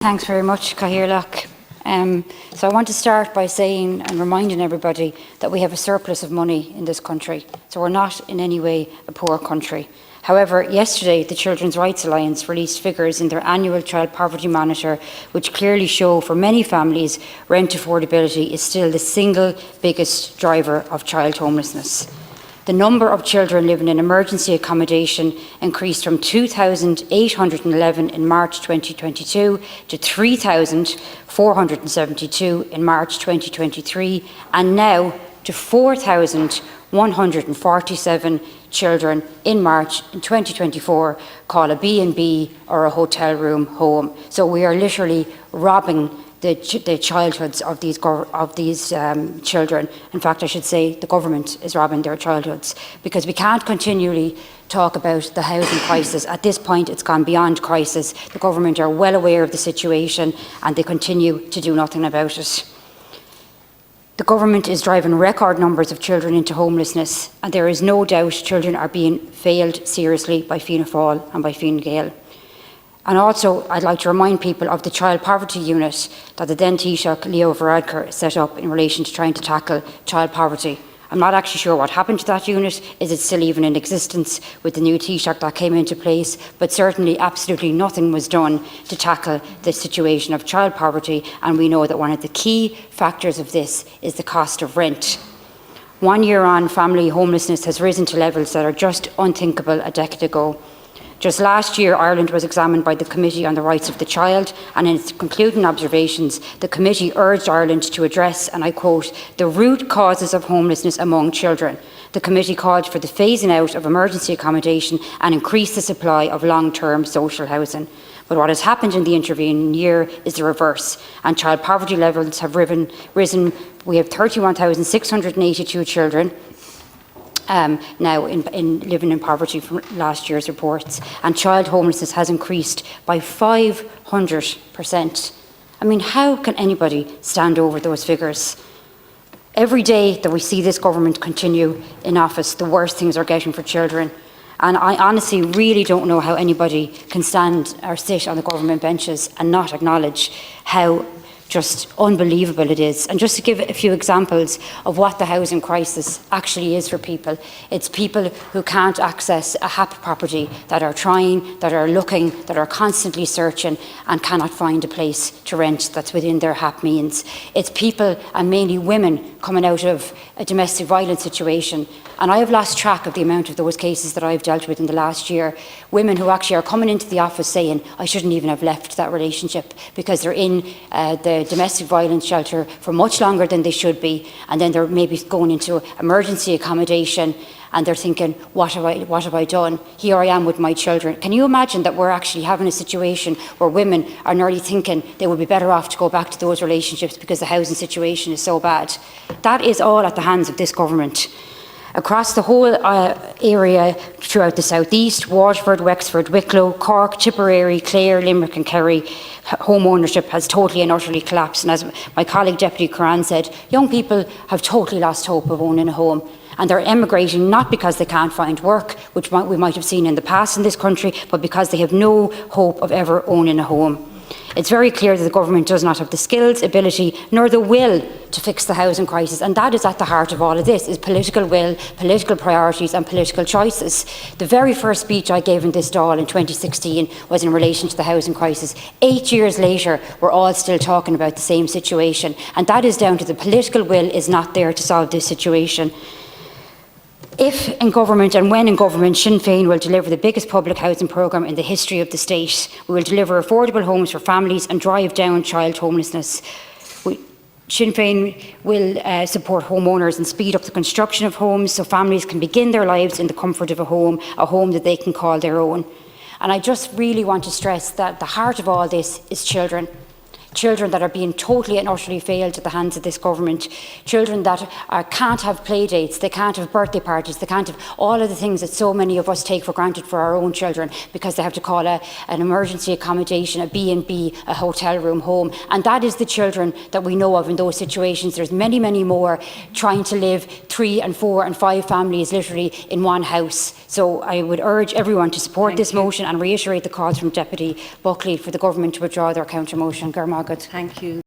Thanks very much, Cathaoirleach. So I want to start by saying and reminding everybody that we have a surplus of money in this country. So we're not in any way a poor country. However, yesterday the Children's Rights Alliance released figures in their annual Child Poverty Monitor which clearly show for many families rent affordability is still the single biggest driver of child homelessness. The number of children living in emergency accommodation increased from 2,811 in March 2022 to 3,472 in March 2023 and now to 4,147 children in March in 2024 call a B&B or a hotel room home. So we are literally robbing the childhoods of these children. In fact, I should say the government is robbing their childhoods, because we can't continually talk about the housing crisis. At this point, it's gone beyond crisis. The government are well aware of the situation and they continue to do nothing about it. The government is driving record numbers of children into homelessness, and there is no doubt children are being failed seriously by Fianna Fáil and by Fine Gael. And also, I'd like to remind people of the Child Poverty Unit that the then Taoiseach Leo Varadkar set up in relation to trying to tackle child poverty. I'm not actually sure what happened to that unit. Is it still even in existence with the new Taoiseach that came into place? But certainly, absolutely nothing was done to tackle the situation of child poverty, and we know that one of the key factors of this is the cost of rent. 1 year on, family homelessness has risen to levels that are just unthinkable a decade ago. Just last year, Ireland was examined by the Committee on the Rights of the Child, and in its concluding observations, the committee urged Ireland to address, and I quote, the root causes of homelessness among children. The committee called for the phasing out of emergency accommodation and increase the supply of long-term social housing. But what has happened in the intervening year is the reverse, and child poverty levels have risen. We have 31,682 children now living in poverty from last year's reports, and child homelessness has increased by 500%. I mean, how can anybody stand over those figures? Every day that we see this government continue in office, the worse things are getting for children. And I honestly really don't know how anybody can stand or sit on the government benches and not acknowledge how just unbelievable it is. And just to give a few examples of what the housing crisis actually is for people, it's people who can't access a HAP property, that are trying, that are looking, that are constantly searching and cannot find a place to rent that's within their HAP means. It's people, and mainly women, coming out of a domestic violence situation. And I have lost track of the amount of those cases that I've dealt with in the last year. Women who actually are coming into the office saying, I shouldn't even have left that relationship, because they're in the domestic violence shelter for much longer than they should be, and then they're maybe going into emergency accommodation and they're thinking, what have I done? Here I am with my children. Can you imagine that we're actually having a situation where women are nearly thinking they would be better off to go back to those relationships because the housing situation is so bad? That is all at the hands of this government. Across the whole area throughout the South East, Waterford, Wexford, Wicklow, Cork, Tipperary, Clare, Limerick and Kerry, home ownership has totally and utterly collapsed. And as my colleague Deputy Curran said, young people have totally lost hope of owning a home. And they're emigrating not because they can't find work, which we might have seen in the past in this country, but because they have no hope of ever owning a home. It's very clear that the government does not have the skills, ability, nor the will to fix the housing crisis, and that is at the heart of all of this, is political will, political priorities and political choices. The very first speech I gave in this Dáil in 2016 was in relation to the housing crisis. 8 years later, we're all still talking about the same situation, and that is down to the political will is not there to solve this situation. If in government and when in government, Sinn Féin will deliver the biggest public housing programme in the history of the state. We will deliver affordable homes for families and drive down child homelessness. Sinn Féin will support homeowners and speed up the construction of homes so families can begin their lives in the comfort of a home that they can call their own. And I just really want to stress that the heart of all this is children. children that are being totally and utterly failed at the hands of this government, children that can't have play dates, they can't have birthday parties, they can't have all of the things that so many of us take for granted for our own children because they have to call an emergency accommodation, a B&B, a hotel room home. And that is the children that we know of in those situations. There's many, many more trying to live 3 and 4 and 5 families literally in one house. So I would urge everyone to support this motion and reiterate the calls from Deputy Buckley for the government to withdraw their counter motion. Thank you.